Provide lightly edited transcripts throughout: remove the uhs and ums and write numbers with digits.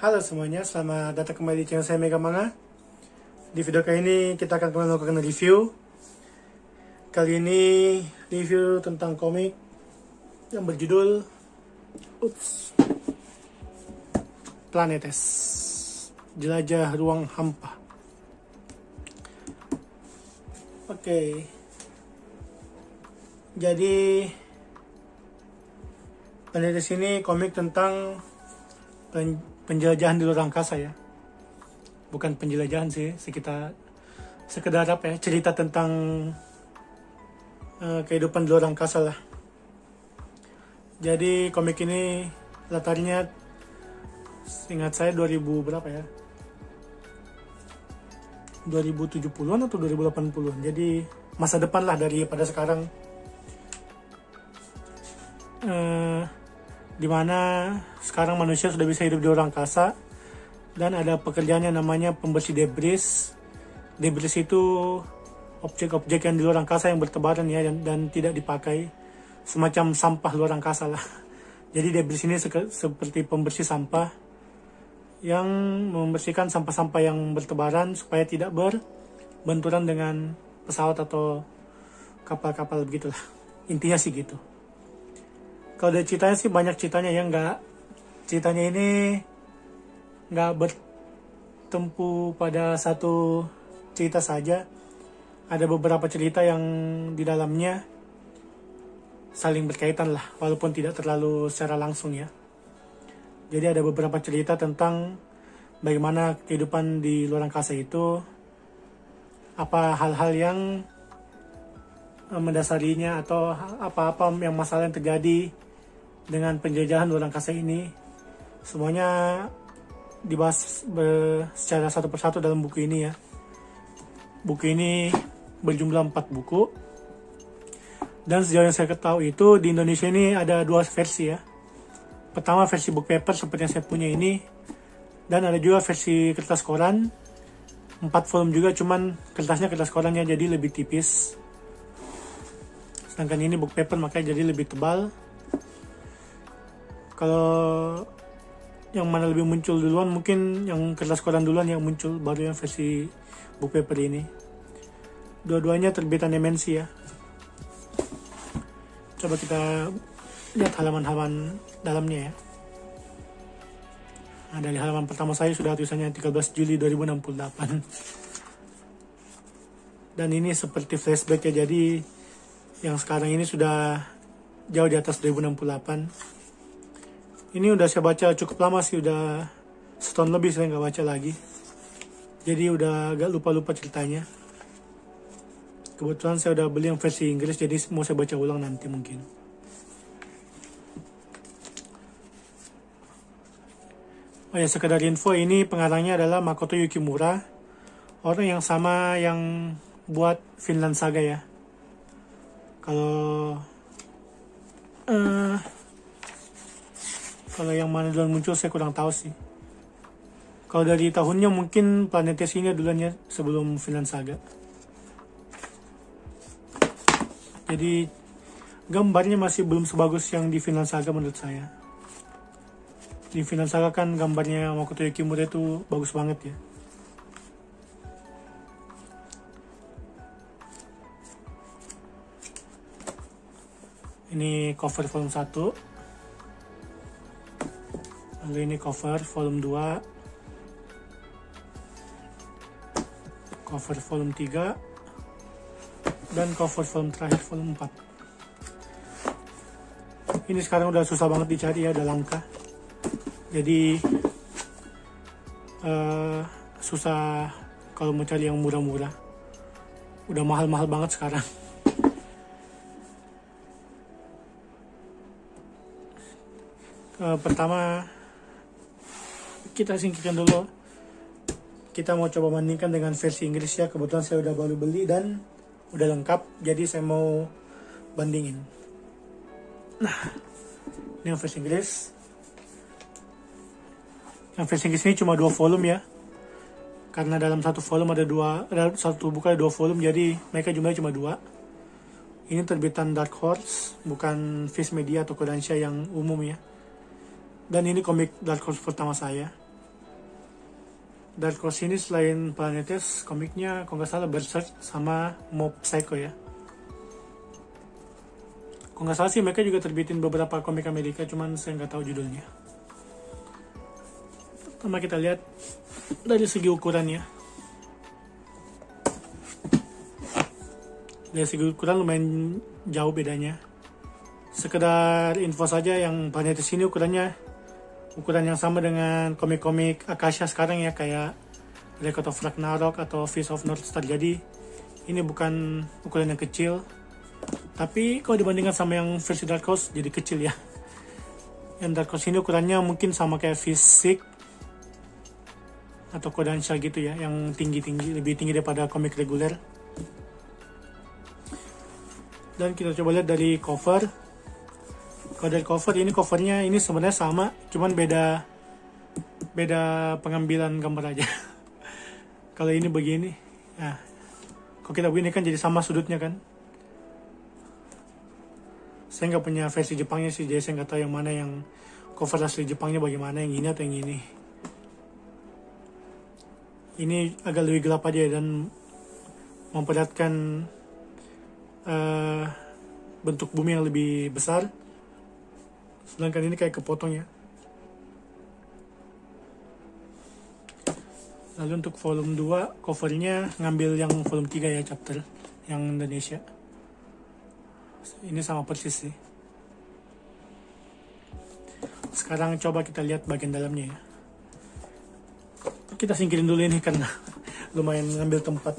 Halo semuanya, selamat datang kembali di channel saya Mega Manga. Di video kali ini kita akan melakukan review. Kali ini review tentang komik yang berjudul Planetes, Jelajah Ruang Hampa. Oke. Jadi Planetes ini komik tentang penjelajahan di luar angkasa ya, bukan penjelajahan sih, sekedar apa ya, cerita tentang kehidupan di luar angkasa lah. Jadi komik ini latarnya, ingat saya 2000 berapa ya, 2070-an atau 2080, jadi masa depan lah daripada sekarang, dimana sekarang manusia sudah bisa hidup di luar angkasa dan ada pekerjaan yang namanya pembersih debris. Debris itu objek-objek yang di luar angkasa yang bertebaran ya, dan tidak dipakai, semacam sampah luar angkasa lah. Jadi debris ini seperti pembersih sampah yang membersihkan sampah-sampah yang bertebaran supaya tidak berbenturan dengan pesawat atau kapal-kapal begitulah. Intinya sih gitu. Kalau dari ceritanya sih banyak ceritanya ya, ceritanya ini nggak bertempu pada satu cerita saja. Ada beberapa cerita yang di dalamnya saling berkaitan lah, walaupun tidak terlalu secara langsung ya. Jadi ada beberapa cerita tentang bagaimana kehidupan di luar angkasa itu, apa hal-hal yang mendasarinya, atau apa-apa yang masalah yang terjadi dengan penjajahan luar angkasa ini. Semuanya dibahas secara satu persatu dalam buku ini ya. Buku ini berjumlah 4 buku, dan sejauh yang saya ketahui itu di Indonesia ini ada 2 versi ya. Pertama versi book paper seperti yang saya punya ini, dan ada juga versi kertas koran 4 volume juga, cuman kertasnya kertas korannya jadi lebih tipis, sedangkan ini book paper makanya jadi lebih tebal. Kalau yang mana lebih muncul duluan, mungkin yang kertas koran duluan yang muncul, baru yang versi book paper ini. Dua-duanya terbitan MNC ya. Coba kita lihat halaman-halaman dalamnya ya. Nah, dari halaman pertama saya sudah tulisannya 13 Juli 2068. Dan ini seperti flashback ya, jadi yang sekarang ini sudah jauh di atas 2068. Ini udah saya baca cukup lama sih, udah setahun lebih saya nggak baca lagi. Jadi udah agak lupa-lupa ceritanya. Kebetulan saya udah beli yang versi Inggris, jadi mau saya baca ulang nanti mungkin. Oh ya, sekedar info, ini pengarangnya adalah Makoto Yukimura, orang yang sama yang buat Vinland Saga ya. Kalau yang mana duluan muncul saya kurang tahu sih. Kalau dari tahunnya mungkin Planetes ini duluannya sebelum Vinland Saga. Jadi gambarnya masih belum sebagus yang di Vinland Saga menurut saya. Di Vinland Saga kan gambarnya Makoto Yukimura itu bagus banget ya. Ini cover volume 1. Lalu ini cover volume 2, cover volume 3, dan cover volume terakhir volume 4. Ini sekarang udah susah banget dicari ya, udah langka. Jadi susah kalau mau cari yang murah-murah. Udah mahal-mahal banget sekarang. Pertama kita singkirkan dulu, kita mau coba bandingkan dengan versi Inggris ya. Kebetulan saya udah baru beli dan udah lengkap, jadi saya mau bandingin. Nah, ini yang versi Inggris. Yang versi Inggris ini cuma 2 volume ya, karena dalam satu volume ada satu buku ada 2 volume, jadi mereka jumlahnya cuma 2. Ini terbitan Dark Horse, bukan Viz Media atau Kodansha yang umum ya. Dan ini komik Dark Horse pertama saya. Dark Horse ini selain Planetes, komiknya kalau nggak salah Berserk sama Mob Psycho ya. Kalau nggak salah sih mereka juga terbitin beberapa komik Amerika, cuman saya nggak tahu judulnya. Pertama kita lihat dari segi ukurannya. Dari segi ukuran lumayan jauh bedanya. Sekedar info saja, yang Planetes ini ukuran yang sama dengan komik-komik Akasha sekarang ya, kayak Record of Ragnarok atau Fist of North Star. Jadi ini bukan ukuran yang kecil, tapi kalau dibandingkan sama yang versi Dark Horse jadi kecil ya. Yang Dark Horse ini ukurannya mungkin sama kayak Fisik atau Kodansha gitu ya, yang tinggi-tinggi, lebih tinggi daripada komik reguler. Dan kita coba lihat dari cover. Kalau dari cover, ini covernya ini sebenarnya sama, cuman beda pengambilan gambar aja. Kalau ini begini, nah, kalau kita begini kan jadi sama sudutnya kan. Saya nggak punya versi Jepangnya sih, jadi saya nggak tahu yang mana yang cover asli Jepangnya bagaimana, yang ini atau yang ini. Ini agak lebih gelap aja dan memperlihatkan bentuk bumi yang lebih besar. Sedangkan ini kayak kepotong ya. Lalu untuk volume 2, covernya ngambil yang volume 3 ya, chapter yang Indonesia. Ini sama persis sih. Sekarang coba kita lihat bagian dalamnya ya. Kita singkirin dulu ini karena lumayan ngambil tempat.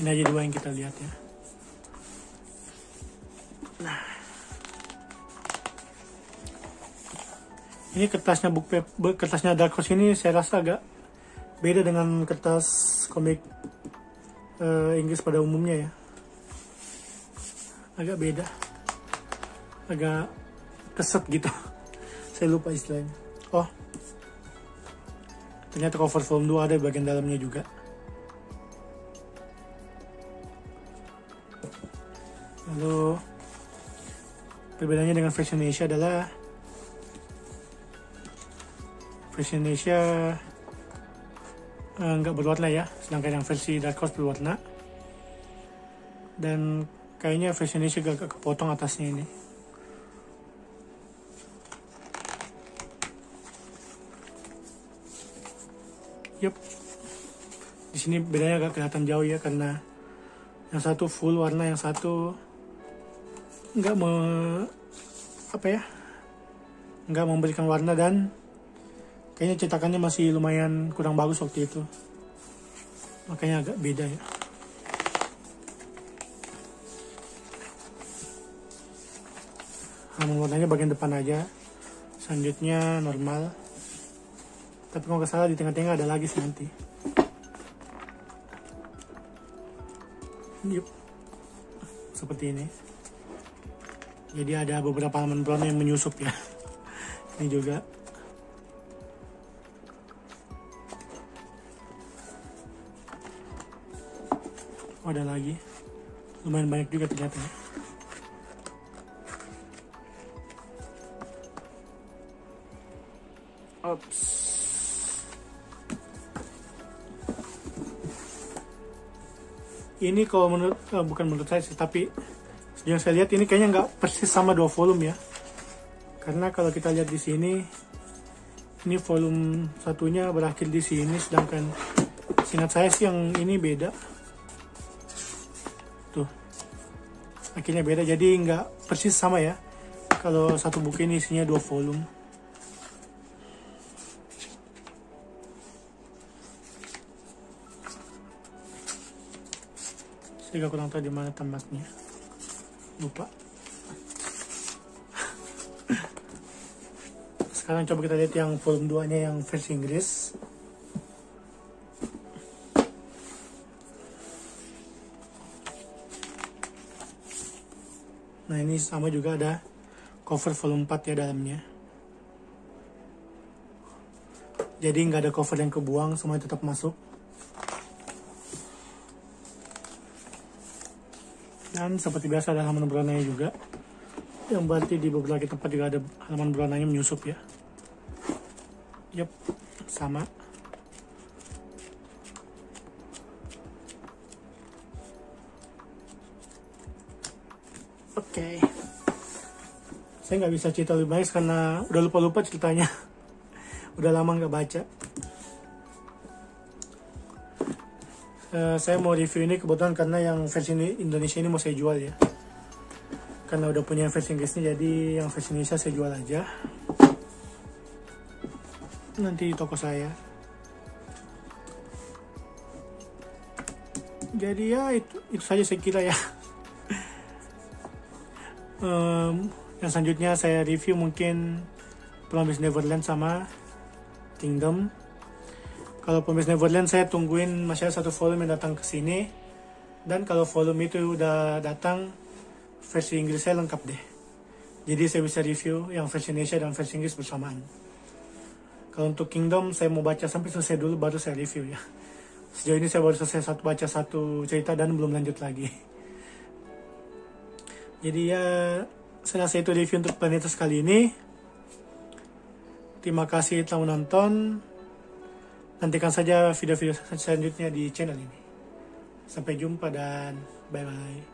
Ini aja dua yang kita lihat ya. Nah, ini kertasnya kertasnya Dark Horse ini saya rasa agak beda dengan kertas komik Inggris pada umumnya ya. Agak beda, agak keset gitu. Saya lupa istilahnya. Oh, ternyata cover volume 2 ada di bagian dalamnya juga. Lalu perbedaannya dengan versi Indonesia adalah versi Indonesia nggak berwarna ya, sedangkan yang versi Dark Horse berwarna. Dan kayaknya versi Indonesia agak kepotong atasnya ini. Yup, di sini bedanya agak kelihatan jauh ya, karena yang satu full warna, yang satu nggak nggak memberikan warna, dan kayaknya cetakannya masih lumayan kurang bagus waktu itu, makanya agak beda ya. Halaman warnanya bagian depan aja, selanjutnya normal. Tapi kalau nggak salah di tengah-tengah ada lagi sih nanti. Yup, seperti ini. Jadi ada beberapa halaman brown yang menyusup ya. Ini juga. Oh, ada lagi. Lumayan banyak juga ternyata ya. Oops. Ini kalau menurut bukan menurut saya sih, tapi yang saya lihat ini kayaknya nggak persis sama dua volume ya. Karena kalau kita lihat di sini, ini volume satunya berakhir di sini, sedangkan seingat saya sih yang ini beda. Tuh, akhirnya beda, jadi nggak persis sama ya. Kalau satu buku ini isinya dua volume. Saya kurang tahu di mana tamatnya, lupa. Sekarang coba kita lihat yang volume 2 nya yang versi Inggris. Nah, ini sama juga, ada cover volume 4 ya dalamnya. Jadi nggak ada cover yang kebuang, semuanya tetap masuk. Dan seperti biasa ada halaman berwarnanya juga, yang berarti di beberapa tempat juga ada halaman berwarnanya menyusup ya. Yep, sama. Oke. Saya nggak bisa cerita lebih banyak karena udah lupa-lupa ceritanya. Udah lama nggak baca. Saya mau review ini kebetulan karena yang versi Indonesia ini mau saya jual ya. Karena udah punya versi Inggrisnya, jadi yang versi Indonesia saya jual aja. Nanti di toko saya. Jadi ya itu saja saya kira ya. Yang selanjutnya saya review mungkin Promised Neverland sama Kingdom. Kalau Promised Neverland saya tungguin masih ada satu volume yang datang ke sini, dan kalau volume itu udah datang versi Inggris saya lengkap deh. Jadi saya bisa review yang versi Indonesia dan versi Inggris bersamaan. Kalau untuk Kingdom saya mau baca sampai selesai dulu baru saya review ya. Sejauh ini saya baru selesai baca satu cerita dan belum lanjut lagi. Jadi ya saya rasa itu review untuk Planetas kali ini. Terima kasih telah menonton. Nantikan saja video-video selanjutnya di channel ini. Sampai jumpa dan bye-bye.